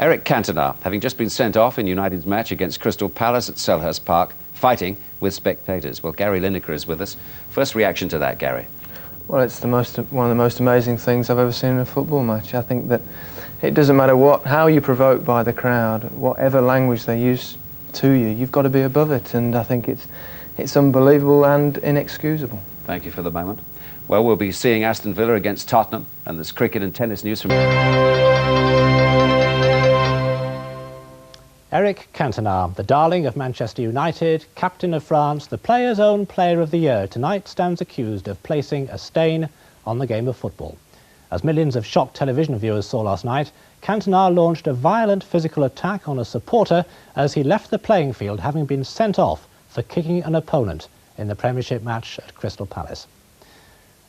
Eric Cantona, having just been sent off in United's match against Crystal Palace at Selhurst Park, fighting with spectators. Well, Line Acre is with us. First reaction to that, Gary? Well, it's one of the most amazing things I've ever seen in a football match. I think that it doesn't matter how you're provoked by the crowd, whatever language they use to you, you've got to be above it, and I think it's unbelievable and inexcusable. Thank you for the moment. Well, we'll be seeing Aston Villa against Tottenham, and there's cricket and tennis news from... Eric Cantona, the darling of Manchester United, captain of France, the players' own player of the year, tonight stands accused of placing a stain on the game of football. As millions of shocked television viewers saw last night, Cantona launched a violent physical attack on a supporter as he left the playing field, having been sent off for kicking an opponent in the Premiership match at Crystal Palace.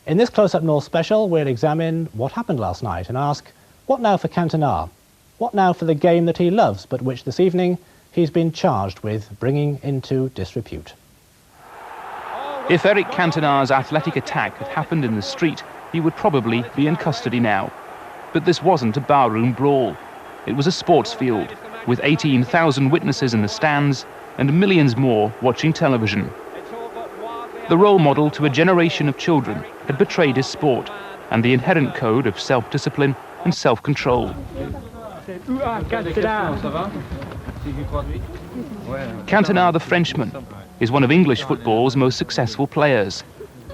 In this Close-Up North special, we'll examine what happened last night and ask, what now for Cantona? What now for the game that he loves, but which this evening he's been charged with bringing into disrepute? If Eric Cantona's athletic attack had happened in the street, he would probably be in custody now. But this wasn't a barroom brawl. It was a sports field, with 18,000 witnesses in the stands and millions more watching television. The role model to a generation of children had betrayed his sport and the inherent code of self-discipline and self-control. Cantona, the Frenchman, is one of English football's most successful players.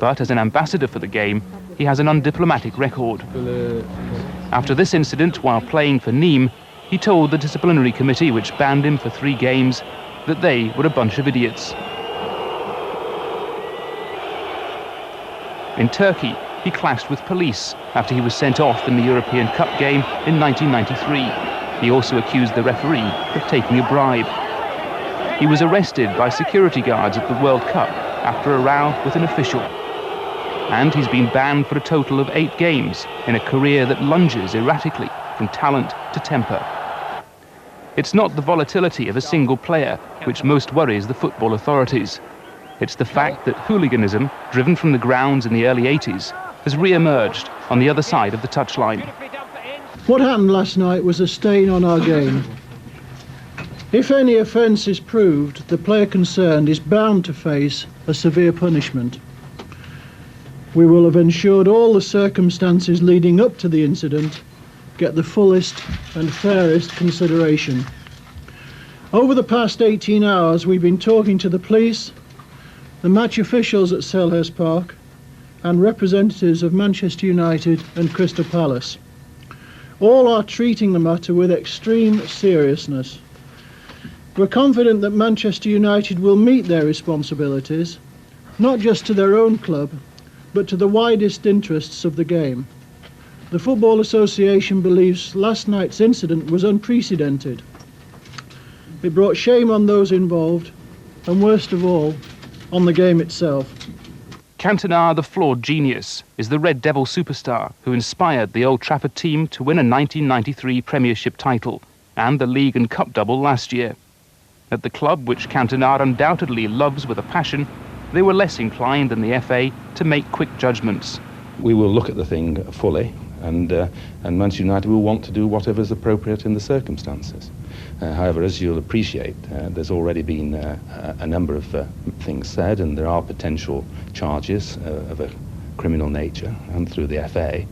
But as an ambassador for the game, he has an undiplomatic record. After this incident, while playing for Nîmes, he told the disciplinary committee, which banned him for 3 games, that they were a bunch of idiots. In Turkey, he clashed with police after he was sent off in the European Cup game in 1993. He also accused the referee of taking a bribe. He was arrested by security guards at the World Cup after a row with an official. And he's been banned for a total of 8 games in a career that lunges erratically from talent to temper. It's not the volatility of a single player which most worries the football authorities. It's the fact that hooliganism, driven from the grounds in the early 80s, has re-emerged on the other side of the touchline. What happened last night was a stain on our game. If any offence is proved, the player concerned is bound to face a severe punishment. We will have ensured all the circumstances leading up to the incident get the fullest and fairest consideration. Over the past 18 hours, we've been talking to the police, the match officials at Selhurst Park, and representatives of Manchester United and Crystal Palace. All are treating the matter with extreme seriousness. We're confident that Manchester United will meet their responsibilities, not just to their own club, but to the widest interests of the game. The Football Association believes last night's incident was unprecedented. It brought shame on those involved, and worst of all, on the game itself. Cantona, the flawed genius, is the Red Devil superstar who inspired the Old Trafford team to win a 1993 Premiership title and the League and Cup double last year. At the club, which Cantona undoubtedly loves with a passion, they were less inclined than the FA to make quick judgments. We will look at the thing fully, and Manchester United will want to do whatever is appropriate in the circumstances. However, as you'll appreciate, there's already been a number of things said, and there are potential charges of a criminal nature and through the FA,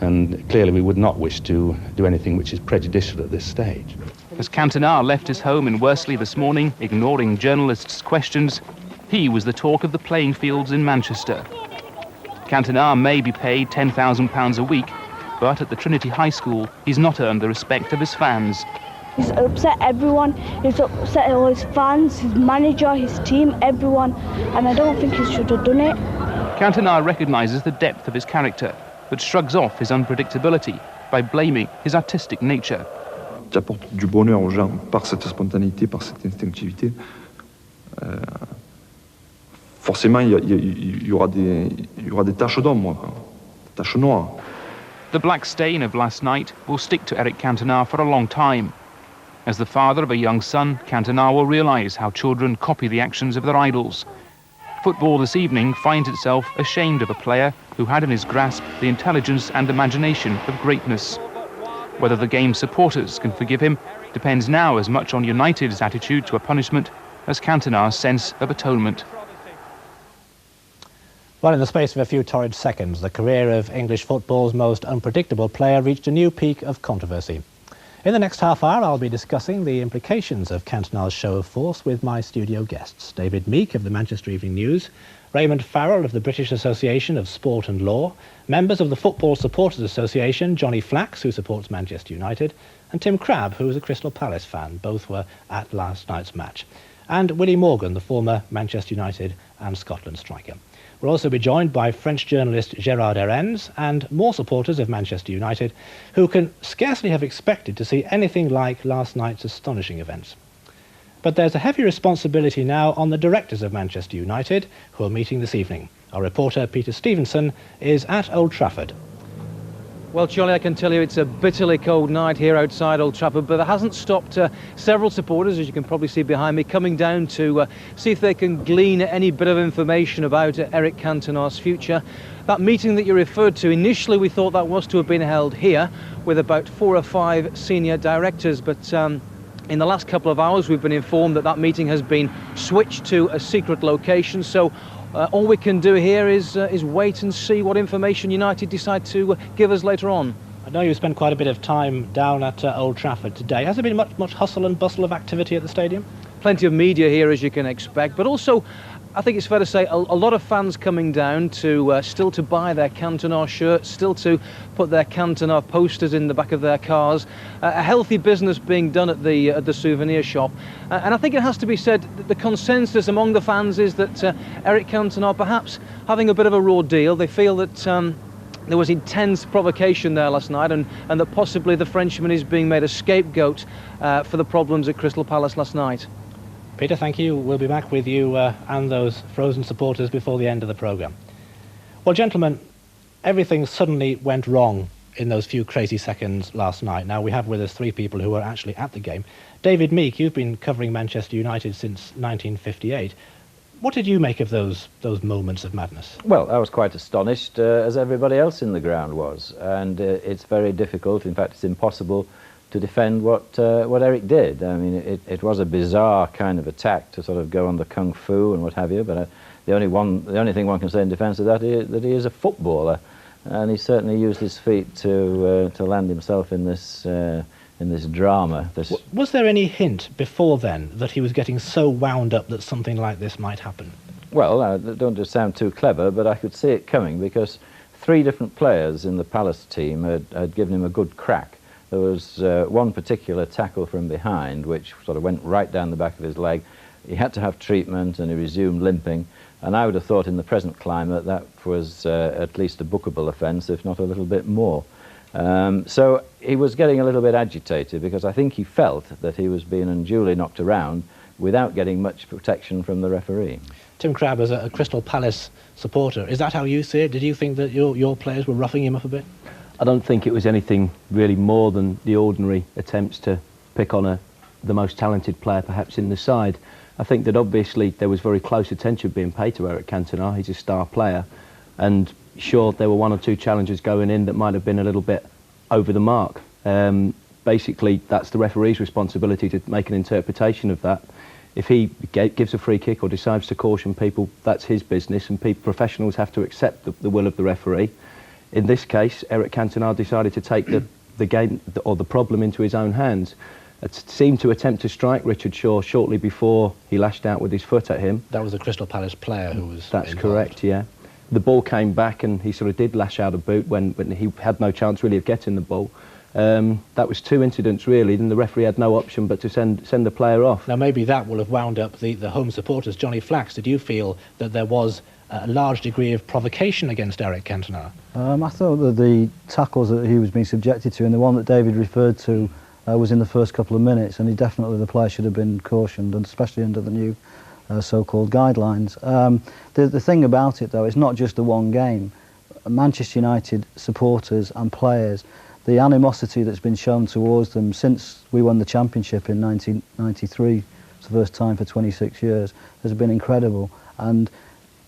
and clearly we would not wish to do anything which is prejudicial at this stage. As Cantona left his home in Worsley this morning, ignoring journalists' questions, he was the talk of the playing fields in Manchester. Cantona may be paid £10,000 a week, but at the Trinity High School, he's not earned the respect of his fans. He's upset everyone, he's upset all his fans, his manager, his team, everyone, and I don't think he should have done it. Cantona recognises the depth of his character, but shrugs off his unpredictability by blaming his artistic nature. Tu apportes du bonheur aux gens par cette spontanéité, par cette instinctivité. Forcément, il y aura des taches d'ombre, des taches noires. The black stain of last night will stick to Eric Cantona for a long time. As the father of a young son, Cantona will realise how children copy the actions of their idols. Football this evening finds itself ashamed of a player who had in his grasp the intelligence and imagination of greatness. Whether the game's supporters can forgive him depends now as much on United's attitude to a punishment as Cantona's sense of atonement. Well, in the space of a few torrid seconds, the career of English football's most unpredictable player reached a new peak of controversy. In the next half hour, I'll be discussing the implications of Cantona's show of force with my studio guests. David Meek of the Manchester Evening News, Raymond Farrell of the British Association of Sport and Law, members of the Football Supporters Association, Johnny Flax, who supports Manchester United, and Tim Crabb, who is a Crystal Palace fan. Both were at last night's match. And Willie Morgan, the former Manchester United and Scotland striker. We'll also be joined by French journalist Gérard Herens and more supporters of Manchester United who can scarcely have expected to see anything like last night's astonishing events. But there's a heavy responsibility now on the directors of Manchester United who are meeting this evening. Our reporter Peter Stevenson is at Old Trafford. Well, Charlie, I can tell you it's a bitterly cold night here outside Old Trafford, but it hasn't stopped several supporters, as you can probably see behind me, coming down to see if they can glean any bit of information about Eric Cantona's future. That meeting that you referred to, initially we thought that was to have been held here with about 4 or 5 senior directors, but in the last couple of hours we've been informed that that meeting has been switched to a secret location, so all we can do here is wait and see what information United decide to give us later on. I know you spent quite a bit of time down at Old Trafford today. Has there been much hustle and bustle of activity at the stadium? Plenty of media here, as you can expect, but also I think it's fair to say a lot of fans coming down to still to buy their Cantona shirts, still to put their Cantona posters in the back of their cars. A healthy business being done at the souvenir shop, and I think it has to be said that the consensus among the fans is that Eric Cantona perhaps having a bit of a raw deal. They feel that there was intense provocation there last night, and that possibly the Frenchman is being made a scapegoat for the problems at Crystal Palace last night. Peter, thank you. We'll be back with you and those frozen supporters before the end of the programme. Well, gentlemen, everything suddenly went wrong in those few crazy seconds last night. Now, we have with us 3 people who were actually at the game. David Meek, you've been covering Manchester United since 1958. What did you make of those moments of madness? Well, I was quite astonished, as everybody else in the ground was. And it's very difficult, in fact, it's impossible to defend what Eric did. I mean, it was a bizarre kind of attack to sort of go on the Kung Fu and what have you, but the only thing one can say in defence of that is that he is a footballer, and he certainly used his feet to land himself in this drama. Was there any hint before then that he was getting so wound up that something like this might happen? Well, I don't just sound too clever, but I could see it coming because 3 different players in the Palace team had given him a good crack. There was one particular tackle from behind which sort of went right down the back of his leg. He had to have treatment and he resumed limping, and I would have thought in the present climate that was at least a bookable offence, if not a little bit more. So he was getting a little bit agitated because I think he felt that he was being unduly knocked around without getting much protection from the referee. Tim Crabb, as a Crystal Palace supporter, is that how you see it? Did you think that your players were roughing him up a bit? I don't think it was anything really more than the ordinary attempts to pick on the most talented player perhaps in the side. I think that obviously there was very close attention being paid to Eric Cantona. He's a star player, and sure, there were 1 or 2 challenges going in that might have been a little bit over the mark. Basically, that's the referee's responsibility to make an interpretation of that. If he gives a free kick or decides to caution people, that's his business, and professionals have to accept the will of the referee. In this case, Eric Cantona decided to take the game or the problem into his own hands. It seemed to attempt to strike Richard Shaw shortly before he lashed out with his foot at him. That was the Crystal Palace player who was That's involved. Correct, yeah. The ball came back and he sort of did lash out a boot when he had no chance really of getting the ball. That was 2 incidents really, then the referee had no option but to send the player off. Now maybe that will have wound up the home supporters. Johnny Flax, did you feel that there was a large degree of provocation against Eric Cantona? I thought that the tackles that he was being subjected to, and the one that David referred to, was in the first couple of minutes, and the player should have been cautioned, and especially under the new so-called guidelines. The thing about it, though, it's not just the one game. Manchester United supporters and players, the animosity that's been shown towards them since we won the championship in 1993, it's the first time for 26 years, has been incredible. And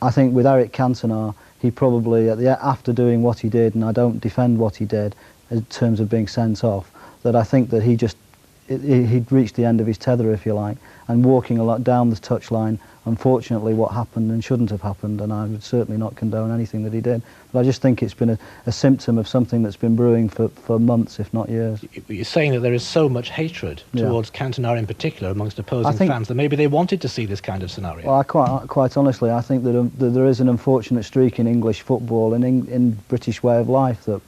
I think with Eric Cantona, he probably, after doing what he did, and I don't defend what he did in terms of being sent off, that I think that he'd reached the end of his tether, if you like, and walking a lot down the touchline, unfortunately what happened and shouldn't have happened, and I would certainly not condone anything that he did. But I just think it's been a symptom of something that's been brewing for months, if not years. You're saying that there is so much hatred towards Cantona in particular amongst opposing fans that maybe they wanted to see this kind of scenario. Well, quite honestly, I think that there is an unfortunate streak in English football and in British way of life that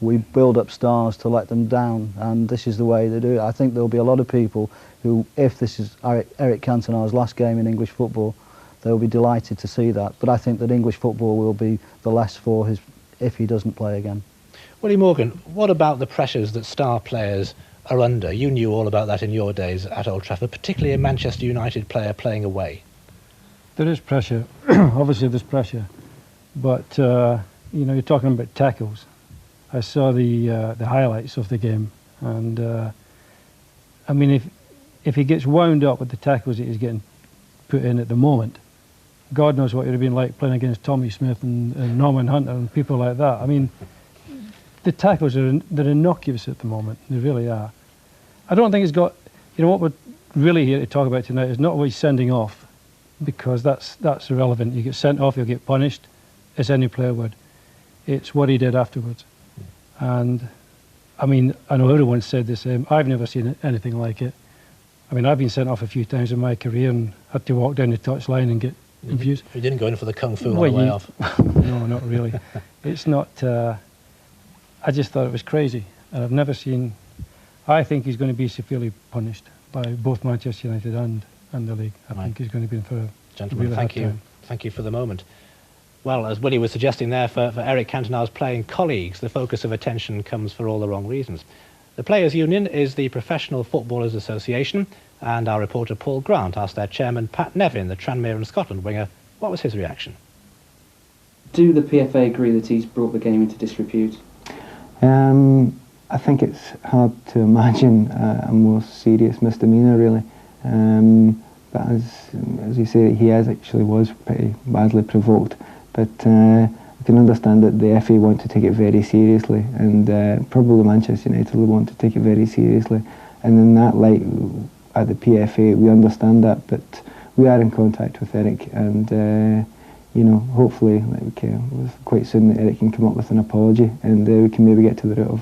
we build up stars to let them down, and this is the way they do it. I think there'll be a lot of people who, if this is Eric Cantona's last game in English football, they'll be delighted to see that. But I think that English football will be the less for his if he doesn't play again. Willie Morgan, what about the pressures that star players are under? You knew all about that in your days at Old Trafford, particularly a Manchester United player playing away. There is pressure. Obviously there's pressure. But, you know, you're talking about tackles. I saw the highlights of the game, and I mean, if he gets wound up with the tackles that he's getting put in at the moment, God knows what it would have been like playing against Tommy Smith and Norman Hunter and people like that. I mean, the tackles they're innocuous at the moment. They really are. I don't think it's got. You know what we're really here to talk about tonight is not what he's sending off, because that's irrelevant. You get sent off, you'll get punished, as any player would. It's what he did afterwards. And I mean, I know everyone said the same. I've never seen anything like it. I mean, I've been sent off a few times in my career and had to walk down the touchline and get abused. You didn't go in for the Kung Fu on the way off? No, not really. It's not... I just thought it was crazy. And I've never seen... I think he's going to be severely punished by both Manchester United and the league. I think he's going to be in for a Gentlemen, really hard time. Thank you for the moment. Well, as Willie was suggesting there, for Eric Cantona's playing colleagues, the focus of attention comes for all the wrong reasons. The Players' Union is the Professional Footballers Association, and our reporter Paul Grant asked their chairman, Pat Nevin, the Tranmere and Scotland winger, what was his reaction? Do the PFA agree that he's brought the game into disrepute? I think it's hard to imagine a more serious misdemeanour, really. But as you say, he actually was pretty badly provoked. But I can understand that the FA want to take it very seriously, and probably Manchester United will want to take it very seriously. And in that light, at the PFA, we understand that, but we are in contact with Eric, and you know, hopefully, quite soon, that Eric can come up with an apology, and we can maybe get to the root of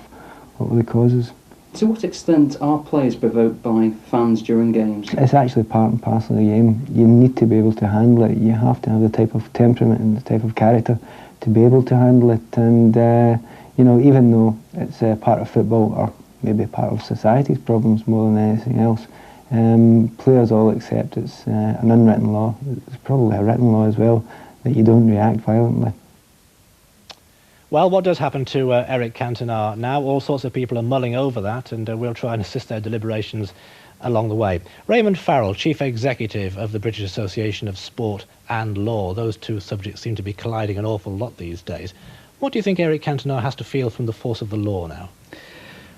what were the causes. To what extent are players provoked by fans during games? It's actually part and parcel of the game. You need to be able to handle it. You have to have the type of temperament and the type of character to be able to handle it. And you know, even though it's part of football, or maybe part of society's problems more than anything else, players all accept it's an unwritten law. It's probably a written law as well, that you don't react violently. Well, what does happen to Eric Cantona now? All sorts of people are mulling over that, and we'll try and assist their deliberations along the way. Raymond Farrell, Chief Executive of the British Association of Sport and Law. Those two subjects seem to be colliding an awful lot these days. What do you think Eric Cantona has to feel from the force of the law now?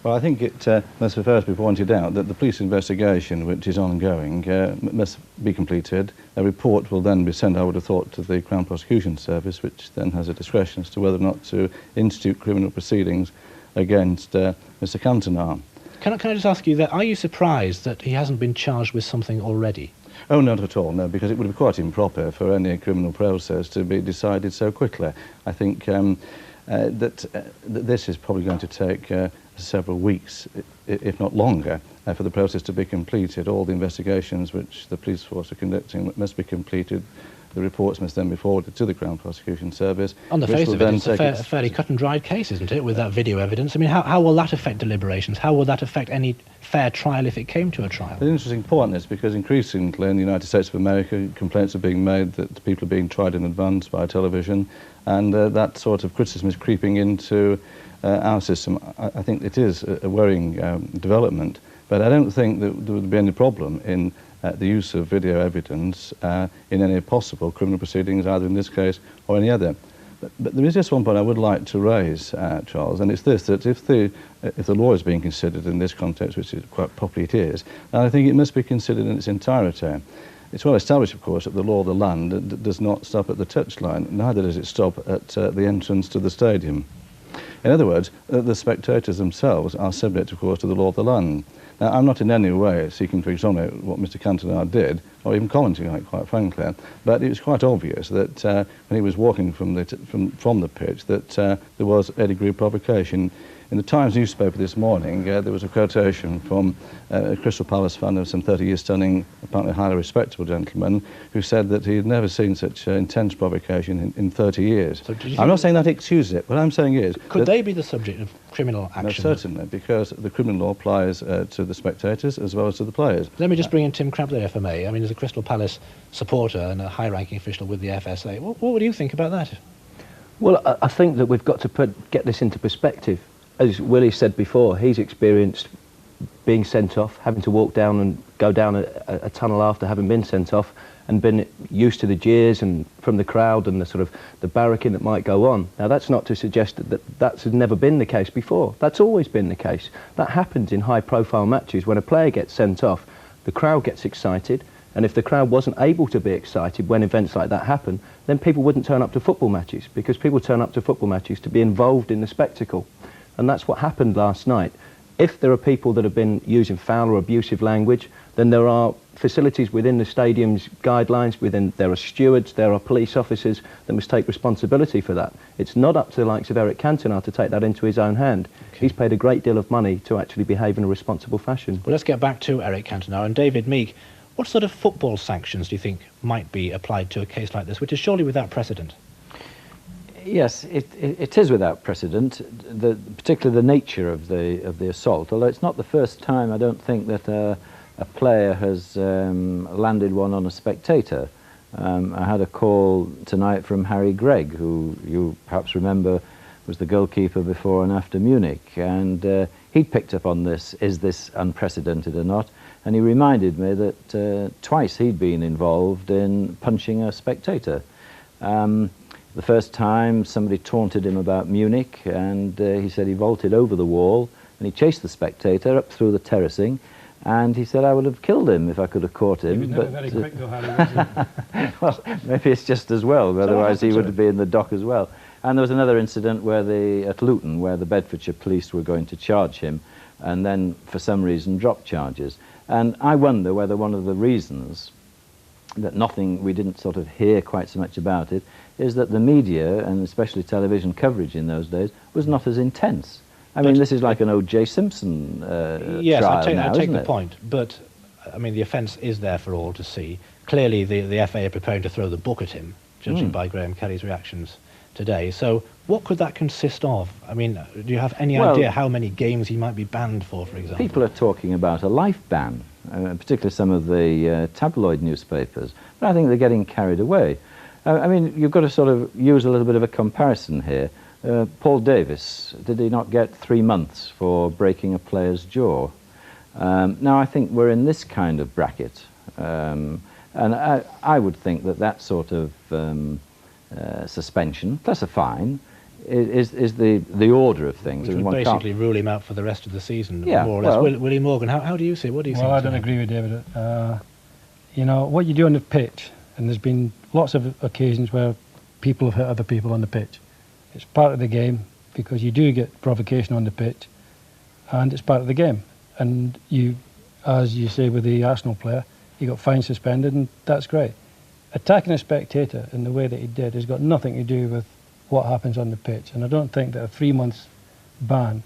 Well, I think it must first be pointed out that the police investigation, which is ongoing, must be completed. A report will then be sent, I would have thought, to the Crown Prosecution Service, which then has a discretion as to whether or not to institute criminal proceedings against Mr. Cantona. Can I just ask you that, are you surprised that he hasn't been charged with something already? Oh, not at all, no, because it would be quite improper for any criminal process to be decided so quickly. I think that this is probably going to take several weeks, if not longer, for the process to be completed. All the investigations which the police force are conducting must be completed. The reports must then be forwarded to the Crown Prosecution Service. On the face of it, it's a fairly cut and dried case, isn't it, with that video evidence? I mean, how will that affect deliberations? How will that affect any fair trial if it came to a trial? The interesting point is because increasingly in the United States of America, complaints are being made that people are being tried in advance by television, and that sort of criticism is creeping into our system. I think it is a worrying development, but I don't think that there would be any problem in the use of video evidence in any possible criminal proceedings, either in this case or any other. But there is just one point I would like to raise, Charles, and it's this, that if the law is being considered in this context, which is quite properly it is, and I think it must be considered in its entirety. It's well established, of course, that the law of the land does not stop at the touchline, neither does it stop at the entrance to the stadium. In other words, the spectators themselves are subject, of course, to the law of the land. Now, I'm not in any way seeking to exonerate what Mr. Cantona did, or even commenting on it, quite frankly, but it was quite obvious that when he was walking from the pitch that there was a degree of provocation. In the Times newspaper this morning, there was a quotation from a Crystal Palace fan of some 30 years standing, apparently highly respectable gentleman, who said that he had never seen such intense provocation in 30 years. So I'm not saying that excuses it. What I'm saying is... Could they be the subject of criminal action? No, certainly, because the criminal law applies to the spectators as well as to the players. Let me just bring in Tim Crabb, the FMA. I mean, as a Crystal Palace supporter and a high-ranking official with the FSA, what do you think about that? Well, I think that we've got to get this into perspective. As Willie said before, he's experienced being sent off, having to walk down and go down a tunnel after having been sent off, and been used to the jeers and from the crowd and the sort of the barracking that might go on. Now, that's not to suggest that that's never been the case before. That's always been the case. That happens in high-profile matches. When a player gets sent off, the crowd gets excited, and if the crowd wasn't able to be excited when events like that happen, then people wouldn't turn up to football matches, because people turn up to football matches to be involved in the spectacle. And that's what happened last night. If there are people that have been using foul or abusive language, then there are facilities within the stadium's guidelines, there are stewards, there are police officers that must take responsibility for that. It's not up to the likes of Eric Cantona to take that into his own hand. Okay. He's paid a great deal of money to actually behave in a responsible fashion. Well, let's get back to Eric Cantona. And David Meek, what sort of football sanctions do you think might be applied to a case like this, which is surely without precedent? Yes, it is without precedent, particularly the nature of the assault, although it's not the first time, I don't think, that a player has landed one on a spectator. I had a call tonight from Harry Gregg, who you perhaps remember was the goalkeeper before and after Munich, and he picked up on this, is this unprecedented or not, and he reminded me that twice he'd been involved in punching a spectator. The first time somebody taunted him about Munich, and he said he vaulted over the wall and he chased the spectator up through the terracing, and he said I would have killed him if I could have caught him. He was never very quick though, Harry. Well, maybe it's just as well, but otherwise he would be in the dock as well. And there was another incident where at Luton, where the Bedfordshire police were going to charge him, and then for some reason dropped charges. And I wonder whether one of the reasons that we didn't sort of hear quite so much about it, is that the media, and especially television coverage in those days, was not as intense. I mean, this is like an O.J. Simpson yes, trial I take the it? point, but, I mean, the offence is there for all to see. Clearly, the FA are preparing to throw the book at him, judging by Graham Kelly's reactions today. So, what could that consist of? I mean, do you have any idea how many games he might be banned for example? People are talking about a life ban, particularly some of the tabloid newspapers, but I think they're getting carried away. I mean, you've got to sort of use a little bit of a comparison here. Paul Davis, did he not get 3 months for breaking a player's jaw? Now, I think we're in this kind of bracket, and I would think that sort of suspension, plus a fine, is the order of things. Which would basically rule him out for the rest of the season, yeah, more or less. Willie Morgan, how do you see it? What do you think? Well, I don't agree with David. You know, what you do on the pitch, and there's been lots of occasions where people have hit other people on the pitch. It's part of the game, because you do get provocation on the pitch, and it's part of the game. And you, as you say with the Arsenal player, he got fined, suspended, and that's great. Attacking a spectator in the way that he did has got nothing to do with what happens on the pitch, and I don't think that a 3 months ban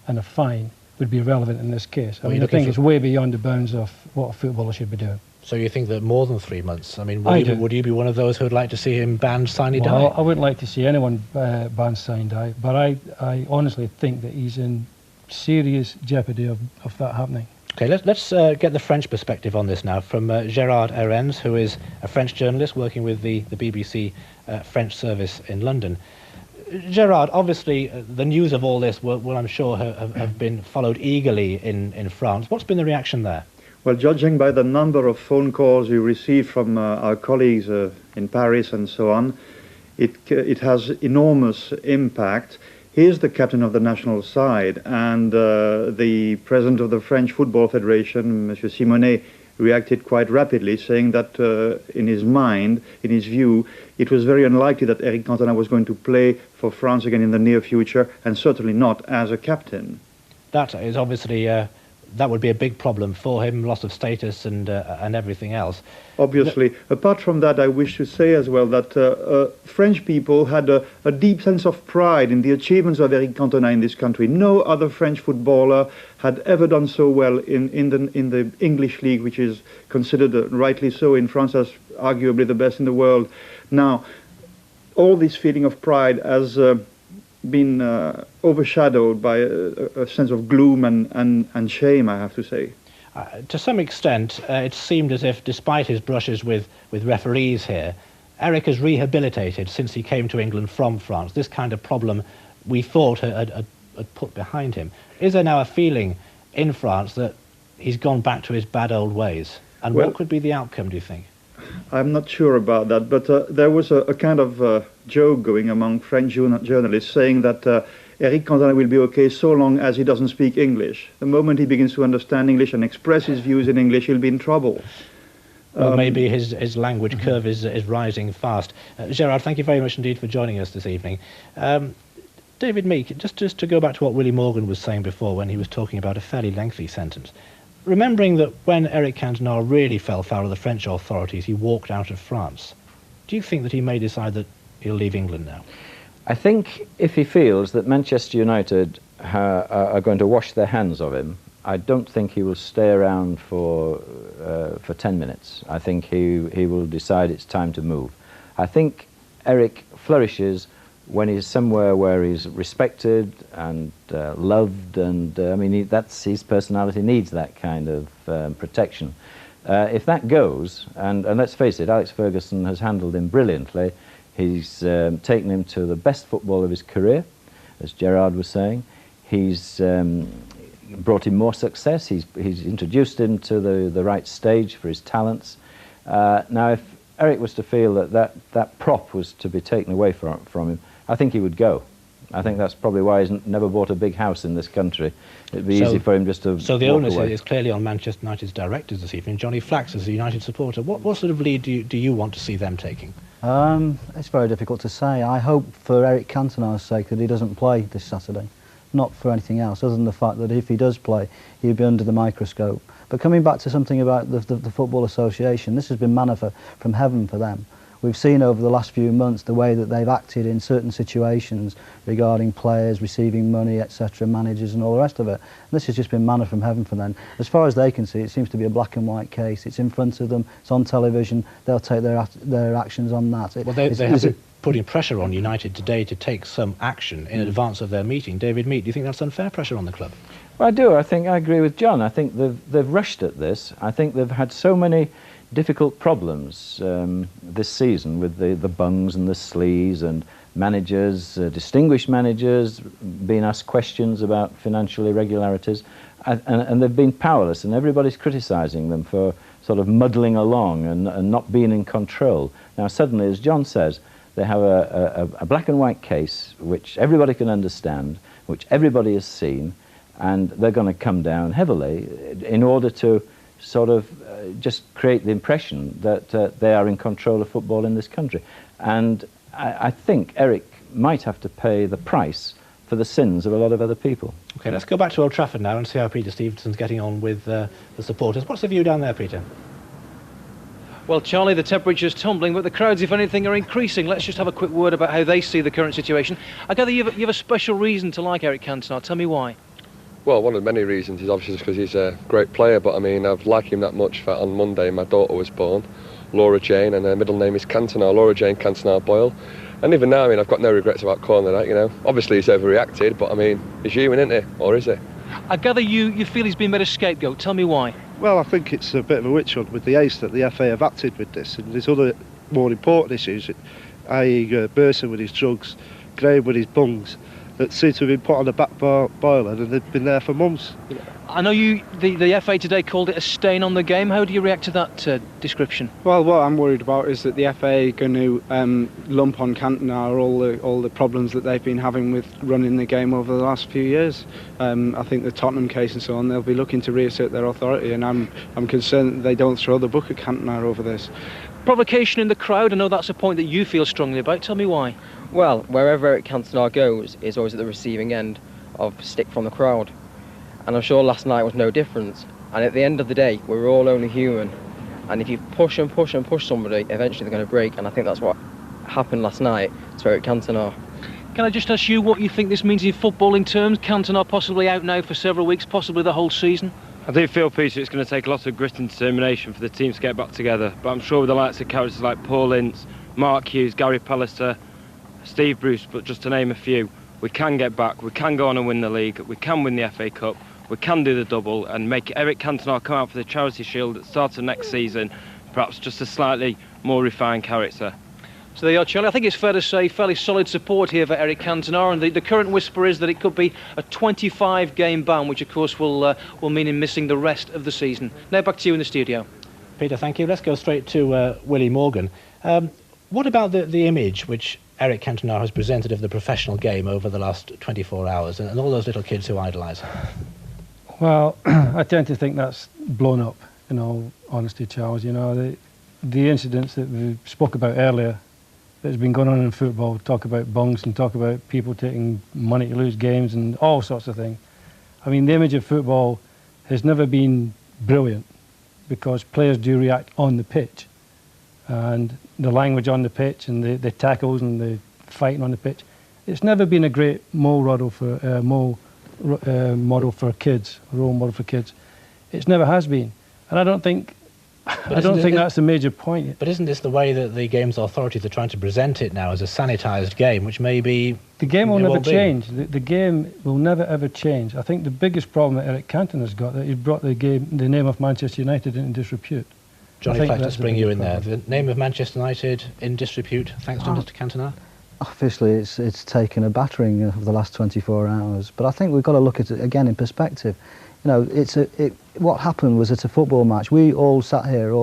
and a fine would be relevant in this case. I mean, I think it's way beyond the bounds of what a footballer should be doing. So you think that more than 3 months? I mean, would you be one of those who would like to see him banned sine die? Well, I wouldn't like to see anyone banned sine die, but I honestly think that he's in serious jeopardy of that happening. Okay, let's get the French perspective on this now from Gérard Herens, who is a French journalist working with the BBC French service in London. Gérard, obviously the news of all this will I'm sure have been followed eagerly in France. What's been the reaction there? Well, judging by the number of phone calls we received from our colleagues in Paris and so on, it has enormous impact. He is the captain of the national side, and the president of the French Football Federation, Monsieur Simonet, reacted quite rapidly, saying that in his mind, in his view, it was very unlikely that Eric Cantona was going to play for France again in the near future, and certainly not as a captain. That is obviously, that would be a big problem for him, loss of status and everything else. Obviously. Apart from that, I wish to say as well that French people had a deep sense of pride in the achievements of Eric Cantona in this country. No other French footballer had ever done so well in the English league, which is considered, rightly so, in France as arguably the best in the world. Now, all this feeling of pride has been overshadowed by a sense of gloom and shame, I have to say. To some extent, it seemed as if, despite his brushes with referees here, Eric has rehabilitated since he came to England from France. This kind of problem we thought had put behind him. Is there now a feeling in France that he's gone back to his bad old ways? And what could be the outcome, do you think? I'm not sure about that, but there was a kind of joke going among French journalists saying that Eric Cantona will be okay so long as he doesn't speak English. The moment he begins to understand English and express his views in English, he'll be in trouble. Well, maybe his language curve is rising fast. Gerard, thank you very much indeed for joining us this evening. David Meek, just to go back to what Willie Morgan was saying before when he was talking about a fairly lengthy sentence. Remembering that when Eric Cantona really fell foul of the French authorities, he walked out of France. Do you think that he may decide that he'll leave England now? I think if he feels that Manchester United are going to wash their hands of him, I don't think he will stay around for 10 minutes. I think he will decide it's time to move. I think Eric flourishes when he's somewhere where he's respected and loved, and I mean, that's his personality needs that kind of protection. If that goes, and let's face it, Alex Ferguson has handled him brilliantly. He's taken him to the best football of his career, as Gerard was saying. He's brought him more success. He's introduced him to the right stage for his talents. Now, if Eric was to feel that prop was to be taken away from him, I think he would go. I think that's probably why he's never bought a big house in this country. It'd be easy for him just to So the walk onus away. is clearly on Manchester United's directors this evening. Johnny Flax, as a United supporter, what sort of lead do you want to see them taking? It's very difficult to say. I hope for Eric Cantona's sake that he doesn't play this Saturday. Not for anything else, other than the fact that if he does play, he'll be under the microscope. But coming back to something about the Football Association, this has been manna from heaven for them. We've seen over the last few months the way that they've acted in certain situations regarding players receiving money, etc., managers and all the rest of it. And this has just been manna from heaven for them. As far as they can see, it seems to be a black and white case. It's in front of them, it's on television, they'll take their actions on that. Well, they have been putting pressure on United today to take some action in advance of their meeting. David Mead, do you think that's unfair pressure on the club? Well, I do. I think I agree with John. I think they've rushed at this. I think they've had so many difficult problems this season with the bungs and the sleaze and managers, distinguished managers being asked questions about financial irregularities, and they've been powerless, and everybody's criticising them for sort of muddling along and not being in control. Now suddenly, as John says, they have a black and white case which everybody can understand, which everybody has seen, and they're going to come down heavily in order to sort of just create the impression that they are in control of football in this country. And I think Eric might have to pay the price for the sins of a lot of other people. OK, let's go back to Old Trafford now and see how Peter Stevenson's getting on with the supporters. What's the view down there, Peter? Well, Charlie, the temperature's tumbling, but the crowds, if anything, are increasing. Let's just have a quick word about how they see the current situation. I gather you have a special reason to like Eric Cantona. Tell me why. Well, one of the many reasons is obviously just because he's a great player, but I mean, I've liked him that much that on Monday my daughter was born, Laura Jane, and her middle name is Cantona, Laura Jane Cantona Boyle. And even now, I mean, I've got no regrets about calling her that, you know. Obviously he's overreacted, but I mean, he's human, isn't he? Or is he? I gather you feel he's been made a scapegoat. Tell me why. Well, I think it's a bit of a witch hunt with the ace that the FA have acted with this, and there's other more important issues, i.e. Burson with his drugs, Graham with his bungs, that seem to have been put on the back boiler, and they've been there for months. I know the FA today called it a stain on the game. How do you react to that description? Well, what I'm worried about is that the FA are going to lump on Cantona all the problems that they've been having with running the game over the last few years. I think the Tottenham case and so on, they'll be looking to reassert their authority, and I'm concerned that they don't throw the book at Cantona over this. Provocation in the crowd, I know that's a point that you feel strongly about. Tell me why. Well, wherever Eric Cantona goes is always at the receiving end of stick from the crowd. And I'm sure last night was no difference. And at the end of the day, we're all only human. And if you push and push and push somebody, eventually they're going to break. And I think that's what happened last night to Eric Cantona. Can I just ask you what you think this means in footballing terms? Cantona possibly out now for several weeks, possibly the whole season? I do feel, Peter, it's going to take a lot of grit and determination for the team to get back together. But I'm sure with the likes of characters like Paul Ince, Mark Hughes, Gary Pallister, Steve Bruce, but just to name a few, we can get back, we can go on and win the league, we can win the FA Cup, we can do the double and make Eric Cantona come out for the Charity Shield at the start of next season, perhaps just a slightly more refined character. So there you are, Charlie. I think it's fair to say fairly solid support here for Eric Cantona, and the current whisper is that it could be a 25-game ban, which of course will mean him missing the rest of the season. Now back to you in the studio. Peter, thank you. Let's go straight to Willie Morgan. What about the image which Eric Cantona has presented of the professional game over the last 24 hours and all those little kids who idolise him? Well, I tend to think that's blown up, in all honesty, Charles. You know, the incidents that we spoke about earlier that's been going on in football, talk about bungs and talk about people taking money to lose games and all sorts of things. I mean, the image of football has never been brilliant because players do react on the pitch. And the language on the pitch and the tackles and the fighting on the pitch, it's never been a great role model for kids, role model for kids. It never has been. And I don't think that's the major point. But isn't this the way that the game's authorities are trying to present it now, as a sanitised game, which maybe... The game will never change. The game will never, ever change. I think the biggest problem that Eric Cantona's got, that he brought the name of Manchester United into disrepute. Johnny Fleck, let's bring you in there. The name of Manchester United in disrepute, thanks to Mr. Cantona? Obviously, it's taken a battering of the last 24 hours, but I think we've got to look at it again in perspective. You know, what happened was it's a football match. We all sat here,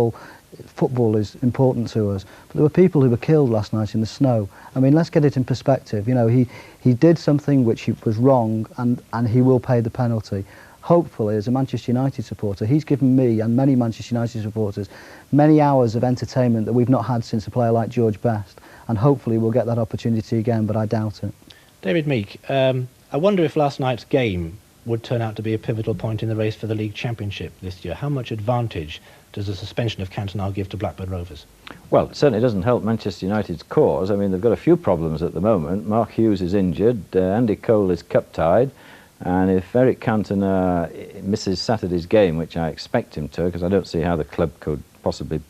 football is important to us, but there were people who were killed last night in the snow. I mean, let's get it in perspective. You know, he did something which was wrong, and he will pay the penalty. Hopefully, as a Manchester United supporter, he's given me and many Manchester United supporters many hours of entertainment that we've not had since a player like George Best, and hopefully we'll get that opportunity again, but I doubt it. David Meek, I wonder if last night's game would turn out to be a pivotal point in the race for the League Championship this year. How much advantage does the suspension of Cantona give to Blackburn Rovers? Well, it certainly doesn't help Manchester United's cause. I mean, they've got a few problems at the moment. Mark Hughes is injured, Andy Cole is cup-tied, and if Eric Cantona misses Saturday's game, which I expect him to, because I don't see how the club could possibly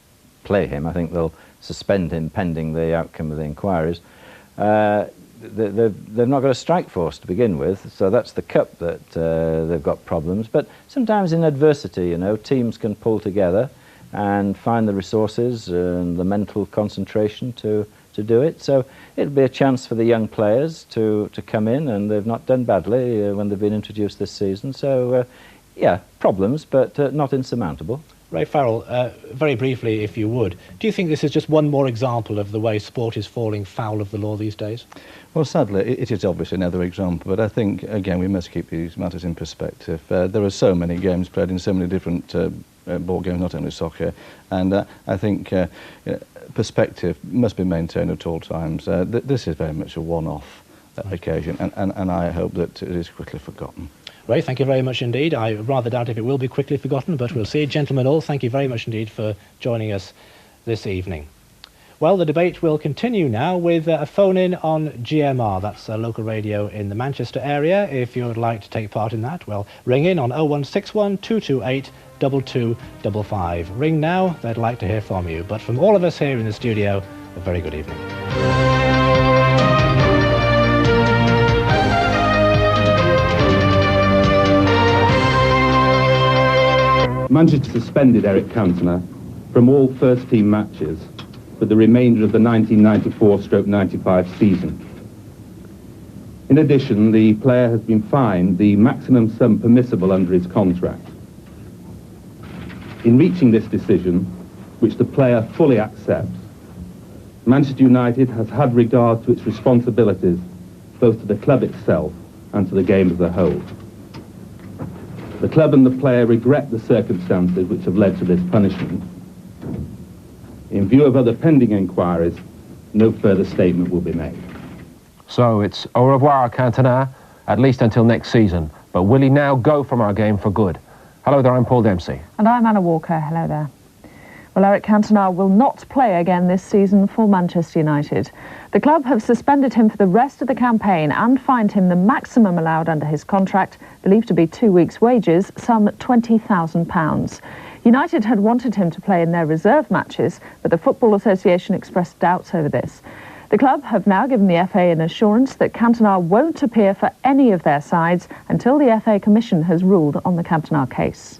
play him, I think they'll suspend him pending the outcome of the inquiries. They've not got a strike force to begin with, so that's the cup that they've got problems. But sometimes in adversity, you know, teams can pull together and find the resources and the mental concentration to do it. So it'll be a chance for the young players to come in, and they've not done badly when they've been introduced this season. So, yeah, problems, but not insurmountable. Ray Farrell, very briefly, if you would, do you think this is just one more example of the way sport is falling foul of the law these days? Well, sadly, it is obviously another example, but I think, again, we must keep these matters in perspective. There are so many games played in so many different ball games, not only soccer, and I think perspective must be maintained at all times. This is very much a one-off occasion, and I hope that it is quickly forgotten. Ray, thank you very much indeed. I rather doubt if it will be quickly forgotten, but we'll see. Gentlemen all, thank you very much indeed for joining us this evening. Well, the debate will continue now with a phone-in on GMR. That's a local radio in the Manchester area. If you would like to take part in that, well, ring in on 0161 228 2255. Ring now, they'd like to hear from you. But from all of us here in the studio, a very good evening. Manchester suspended Eric Cantona from all first-team matches for the remainder of the 1994-95 season. In addition, the player has been fined the maximum sum permissible under his contract. In reaching this decision, which the player fully accepts, Manchester United has had regard to its responsibilities, both to the club itself and to the game as a whole. The club and the player regret the circumstances which have led to this punishment. In view of other pending inquiries, no further statement will be made. So it's au revoir, Cantona, at least until next season. But will he now go from our game for good? Hello there, I'm Paul Dempsey. And I'm Anna Walker. Hello there. Well, Eric Cantona will not play again this season for Manchester United. The club have suspended him for the rest of the campaign and fined him the maximum allowed under his contract, believed to be 2 weeks' wages, some £20,000. United had wanted him to play in their reserve matches, but the Football Association expressed doubts over this. The club have now given the FA an assurance that Cantona won't appear for any of their sides until the FA Commission has ruled on the Cantona case.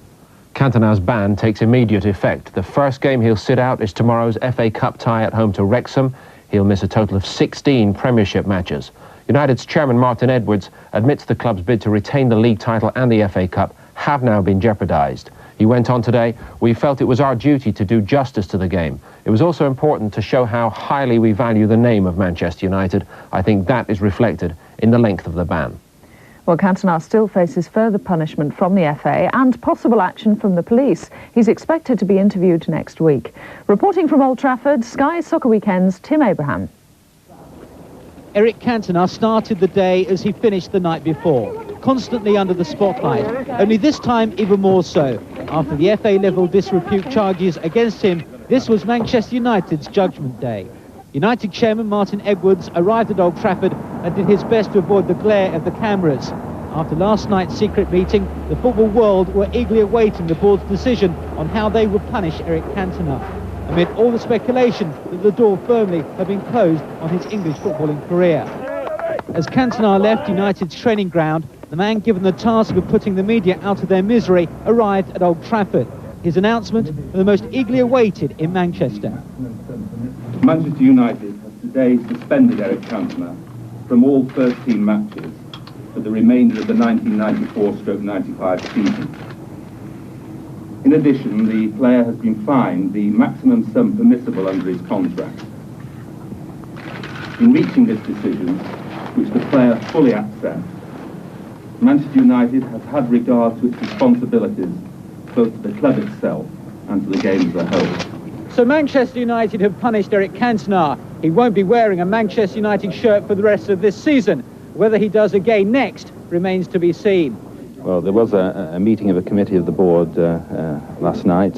Cantona's ban takes immediate effect. The first game he'll sit out is tomorrow's FA Cup tie at home to Wrexham. He'll miss a total of 16 Premiership matches. United's chairman Martin Edwards admits the club's bid to retain the league title and the FA Cup have now been jeopardised. He went on today, "We felt it was our duty to do justice to the game. It was also important to show how highly we value the name of Manchester United. I think that is reflected in the length of the ban." Well, Cantona still faces further punishment from the FA and possible action from the police. He's expected to be interviewed next week. Reporting from Old Trafford, Sky Soccer Weekend's Tim Abraham. Eric Cantona started the day as he finished the night before, constantly under the spotlight, only this time even more so. After the FA-level disrepute charges against him, this was Manchester United's judgment day. United chairman Martin Edwards arrived at Old Trafford and did his best to avoid the glare of the cameras. After last night's secret meeting, the football world were eagerly awaiting the board's decision on how they would punish Eric Cantona, amid all the speculation that the door firmly had been closed on his English footballing career. As Cantona left United's training ground, the man given the task of putting the media out of their misery arrived at Old Trafford. His announcement, the most eagerly awaited in Manchester. Manchester United has today suspended Eric Cantona from all first-team matches for the remainder of the 1994-95 season. In addition, the player has been fined the maximum sum permissible under his contract. In reaching this decision, which the player fully accepts, Manchester United has had regard to its responsibilities, both to the club itself and to the game as a whole. So Manchester United have punished Eric Cantona. He won't be wearing a Manchester United shirt for the rest of this season. Whether he does again next remains to be seen. Well, there was a meeting of a committee of the board last night,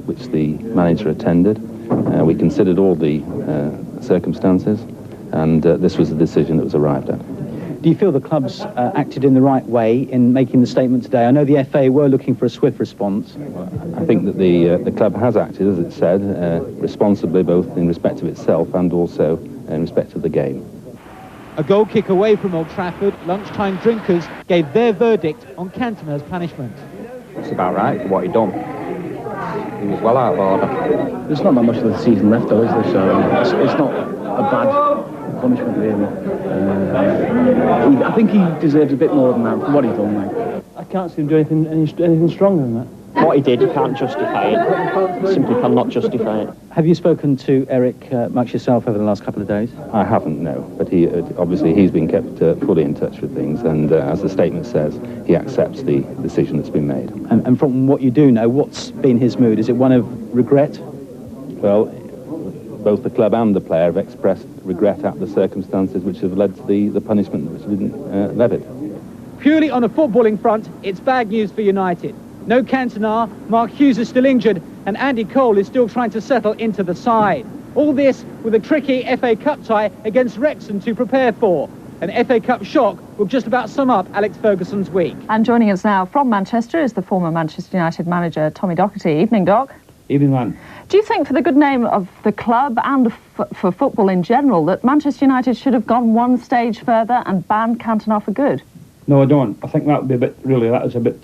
which the manager attended. We considered all the circumstances, and this was the decision that was arrived at. Do you feel the club's acted in the right way in making the statement today? I know the FA were looking for a swift response. I think that the club has acted, as it said, responsibly, both in respect of itself and also in respect of the game. A goal kick away from Old Trafford, lunchtime drinkers gave their verdict on Cantona's punishment. It's about right for what he'd done. He was well out of order. There's not that much of the season left though, is there? So it's not a bad punishment really. I think he deserves a bit more than that for what he's done now. I can't see him doing anything stronger than that. What he did, you can't justify it. You simply cannot justify it. Have you spoken to Eric much yourself over the last couple of days? I haven't, no. But he obviously he's been kept fully in touch with things, and as the statement says, he accepts the decision that's been made. And from what you do know, what's been his mood? Is it one of regret? Well, both the club and the player have expressed regret at the circumstances which have led to the punishment that's been levied. Purely on a footballing front, it's bad news for United. No Cantona, Mark Hughes is still injured, and Andy Cole is still trying to settle into the side. All this with a tricky FA Cup tie against Wrexham to prepare for. An FA Cup shock will just about sum up Alex Ferguson's week. And joining us now from Manchester is the former Manchester United manager, Tommy Docherty. Evening, Doc. Evening, man. Do you think, for the good name of the club and for football in general, that Manchester United should have gone one stage further and banned Cantona for good? No, I don't. I think that would be a bit, really, that was a bit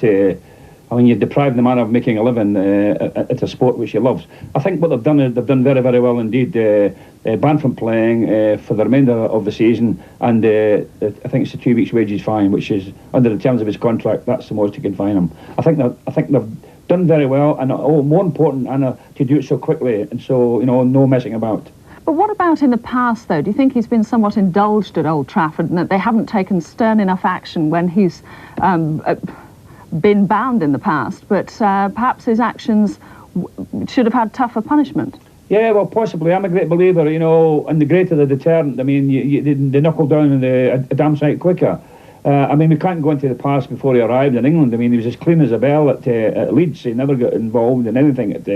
I mean, you deprive the man of making a living at a sport which he loves. I think what they've done is they've done very, very well indeed. Banned from playing for the remainder of the season, and I think it's a 2 weeks' wages fine, which is under the terms of his contract. That's the most you can fine him. I think they've done very well, and more important, Anna, to do it so quickly and so no messing about. But what about in the past, though? Do you think he's been somewhat indulged at Old Trafford and that they haven't taken stern enough action when he's been banned in the past, but perhaps his actions should have had tougher punishment? Yeah, well, possibly. I'm a great believer, in the greater the deterrent. I mean, they knuckle down a damn sight quicker. I mean, we can't go into the past before he arrived in England. I mean, he was as clean as a bell at Leeds. He never got involved in anything at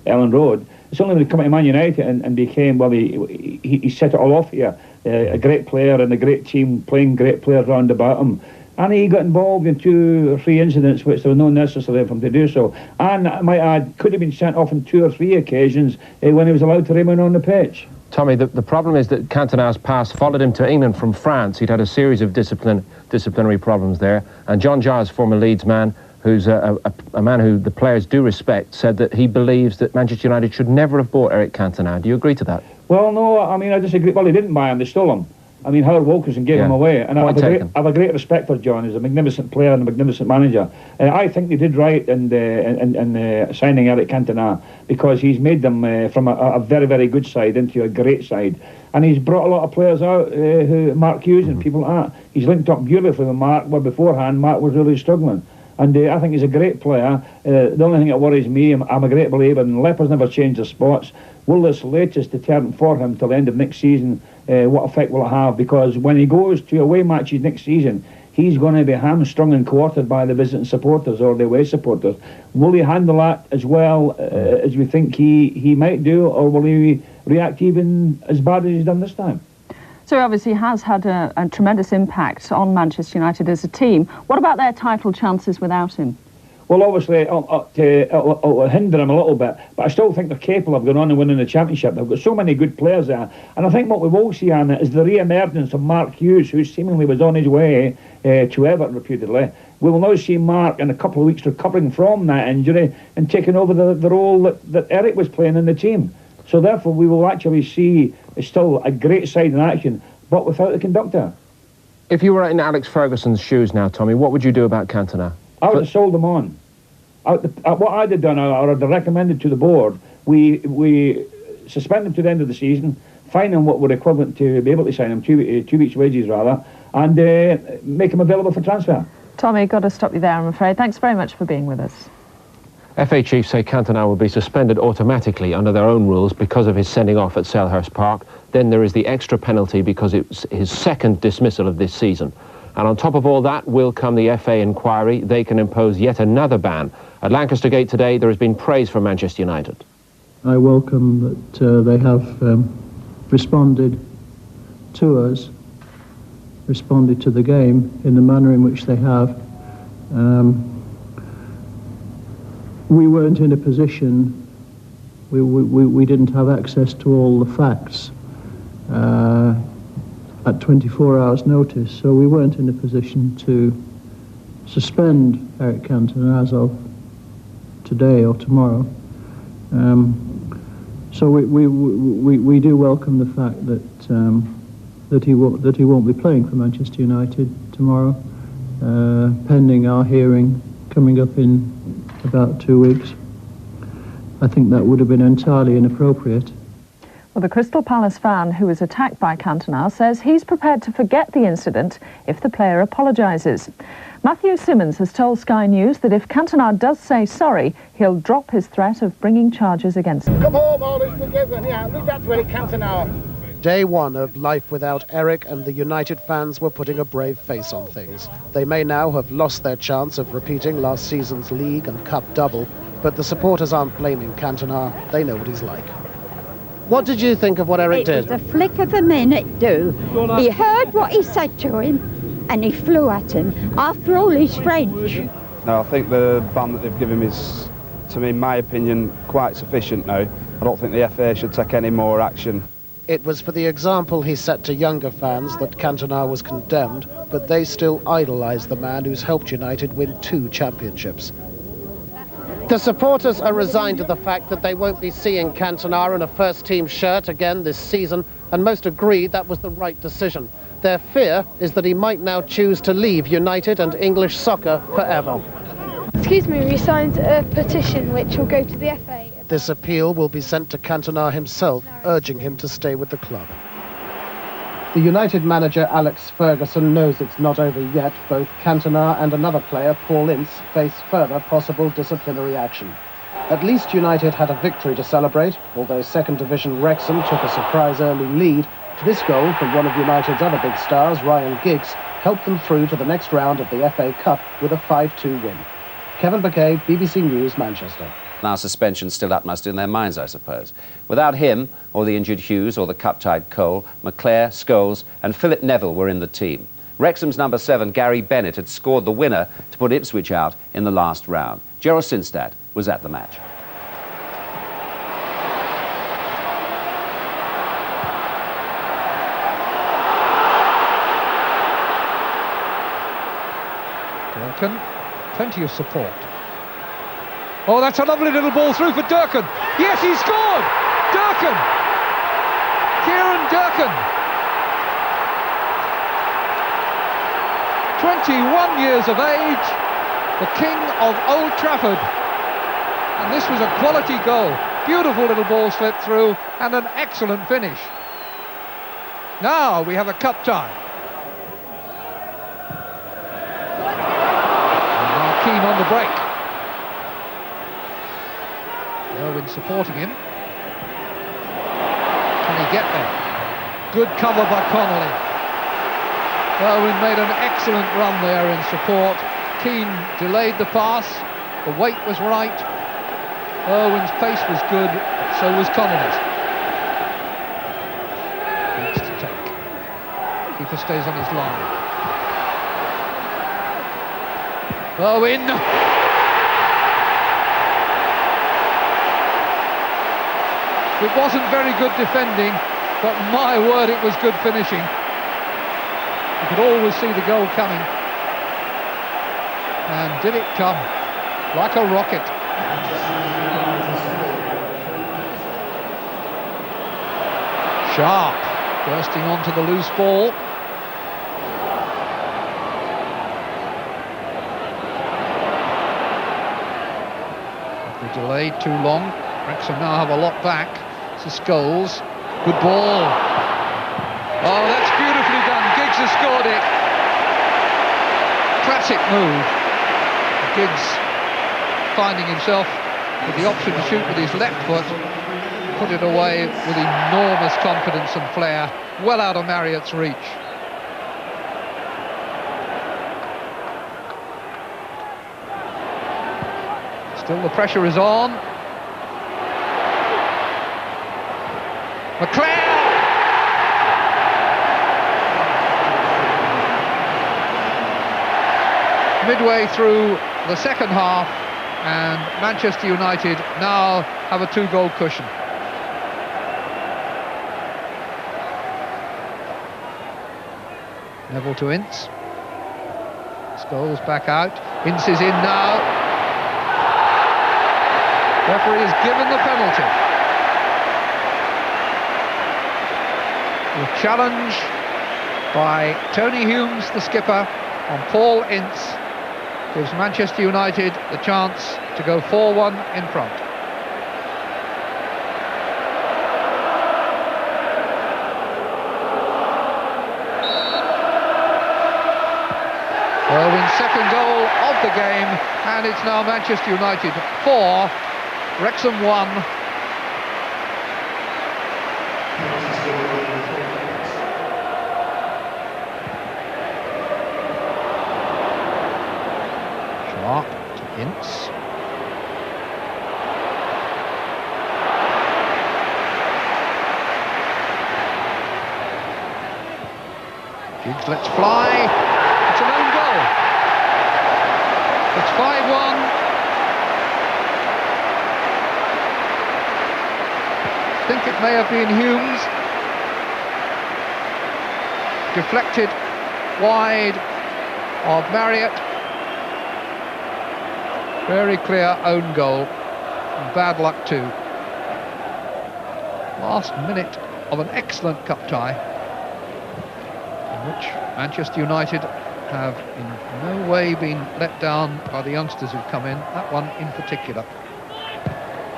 Ellen Road. It's only when he came to Man United and became, well, he set it all off here. A great player and a great team, playing great players round about him. And he got involved in 2 or 3 incidents which there was no necessary for him to do so. And I might add, could have been sent off on 2 or 3 occasions when he was allowed to remain on the pitch. Tommy, the problem is that Cantona's past followed him to England from France. He'd had a series of disciplinary problems there. And John Giles, former Leeds man, who's a man who the players do respect, said that he believes that Manchester United should never have bought Eric Cantona. Do you agree to that? Well, no, I mean, I disagree. Well, they didn't buy him, they stole him. I mean, Howard Wilkinson gave him away, and I have a great respect for John. He's a magnificent player and a magnificent manager. I think they did right in signing Eric Cantona, because he's made them from a very, very good side into a great side. And he's brought a lot of players out, Mark Hughes and people like that. He's linked up beautifully with Mark, where beforehand Mark was really struggling. And I think he's a great player. The only thing that worries me, I'm a great believer, and lepers never change their spots. Will this latest deterrent for him till the end of next season, what effect will it have? Because when he goes to away matches next season, he's going to be hamstrung and quartered by the visiting supporters or the away supporters. Will he handle that as well as we think he might do, or will he react even as bad as he's done this time? So obviously has had a tremendous impact on Manchester United as a team. What about their title chances without him? Well, obviously, it'll hinder him a little bit, but I still think they're capable of going on and winning the championship. They've got so many good players there. And I think what we will see, Anna, is the re-emergence of Mark Hughes, who seemingly was on his way to Everton, reputedly. We will now see Mark in a couple of weeks recovering from that injury and taking over the role that Eric was playing in the team. So therefore, we will actually see still a great side in action, but without the conductor. If you were in Alex Ferguson's shoes now, Tommy, what would you do about Cantona? I would have sold them on. What I'd have done, or I'd have recommended to the board, we suspend them to the end of the season, fine them what were equivalent to be able to sign them, 2 weeks' wages rather, and make them available for transfer. Tommy, got to stop you there, I'm afraid. Thanks very much for being with us. FA chiefs say Cantona will be suspended automatically under their own rules because of his sending off at Selhurst Park. Then there is the extra penalty because it's his second dismissal of this season. And on top of all that will come the FA inquiry. They can impose yet another ban. At Lancaster Gate today, there has been praise from Manchester United. I welcome that they have responded to us, responded to the game in the manner in which they have. We weren't in a position, we didn't have access to all the facts at 24 hours notice, so we weren't in a position to suspend Eric Cantona as of today or tomorrow. So we do welcome the fact that he won't be playing for Manchester United tomorrow, pending our hearing coming up in about 2 weeks. I think that would have been entirely inappropriate. Well, the Crystal Palace fan who was attacked by Cantona says he's prepared to forget the incident if the player apologises. Matthew Simmons has told Sky News that if Cantona does say sorry, he'll drop his threat of bringing charges against him. Come home, all this together. Yeah, that's very Cantona. Day one of life without Eric, and the United fans were putting a brave face on things. They may now have lost their chance of repeating last season's league and cup double, but the supporters aren't blaming Cantona. They know what he's like. What did you think of what Eric did? It was a flick of a minute, do. He heard what he said to him, and he flew at him. After all, he's French. No, I think the ban that they've given him is, to me, in my opinion, quite sufficient now. I don't think the FA should take any more action. It was for the example he set to younger fans that Cantona was condemned, but they still idolise the man who's helped United win 2 championships. The supporters are resigned to the fact that they won't be seeing Cantona in a first-team shirt again this season, and most agree that was the right decision. Their fear is that he might now choose to leave United and English soccer forever. Excuse me, we signed a petition which will go to the FA. This appeal will be sent to Cantona himself, urging him to stay with the club. The United manager Alex Ferguson knows it's not over yet. Both Cantona and another player, Paul Ince, face further possible disciplinary action. At least United had a victory to celebrate, although second division Wrexham took a surprise early lead. This goal from one of United's other big stars, Ryan Giggs, helped them through to the next round of the FA Cup with a 5-2 win. Kevin Baquet, BBC News, Manchester. Now suspension still upmost in their minds, I suppose. Without him, or the injured Hughes, or the cup-tied Cole, McClare, Scholes and Philip Neville were in the team. Wrexham's number 7, Gary Bennett, had scored the winner to put Ipswich out in the last round. Gerald Sinstad was at the match. Durkin, plenty of support. Oh, that's a lovely little ball through for Durkin. Yes, he scored! Durkin! Kieran Durkin. 21 years of age, the king of Old Trafford. And this was a quality goal. Beautiful little ball slipped through and an excellent finish. Now we have a cup tie. And now Keane on the break. Irwin supporting him. Can he get there? Good cover by Connolly. Irwin made an excellent run there in support. Keane delayed the pass. The weight was right. Irwin's pace was good, so was Connolly's. Needs to take. Keeper stays on his line. Irwin! It wasn't very good defending, but my word, it was good finishing. You could always see the goal coming. And did it come like a rocket. Sharp bursting onto the loose ball. If we delayed too long, Wrexham now have a lot back. To Scholes, good ball. Oh, that's beautifully done. Giggs has scored it. Classic move. Giggs finding himself with the option to shoot with his left foot, put it away with enormous confidence and flair, well out of Marriott's reach. Still the pressure is on. McClare! Midway through the second half, and Manchester United now have a 2-goal cushion. Neville to Ince. Scholes back out. Ince is in now. Referee has given the penalty. The challenge by Tony Humes, the skipper, on Paul Ince gives Manchester United the chance to go 4-1 in front. Irwin's second goal of the game, and it's now Manchester United 4, Wrexham 1. Ince. Giggs lets fly. It's an own goal. It's 5-1. I think it may have been Humes. Deflected wide of Marriott. Very clear own goal. Bad luck too. Last minute of an excellent cup tie, in which Manchester United have in no way been let down by the youngsters who've come in, that one in particular.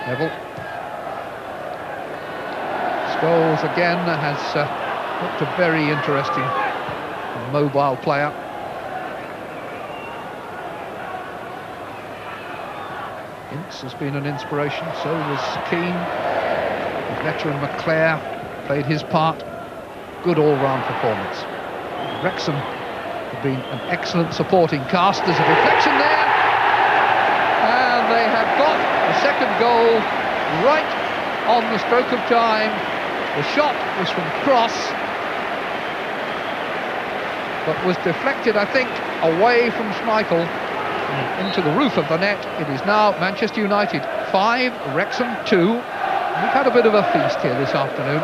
Neville. Scholes again has looked a very interesting mobile player. Ince has been an inspiration, so was Keane. The veteran McClare played his part. Good all-round performance. Wrexham have been an excellent supporting cast. There's a deflection there, and they have got the second goal right on the stroke of time. The shot was from cross, but was deflected, I think, away from Schmeichel into the roof of the net. It is now Manchester United 5, Wrexham 2. We've had a bit of a feast here this afternoon.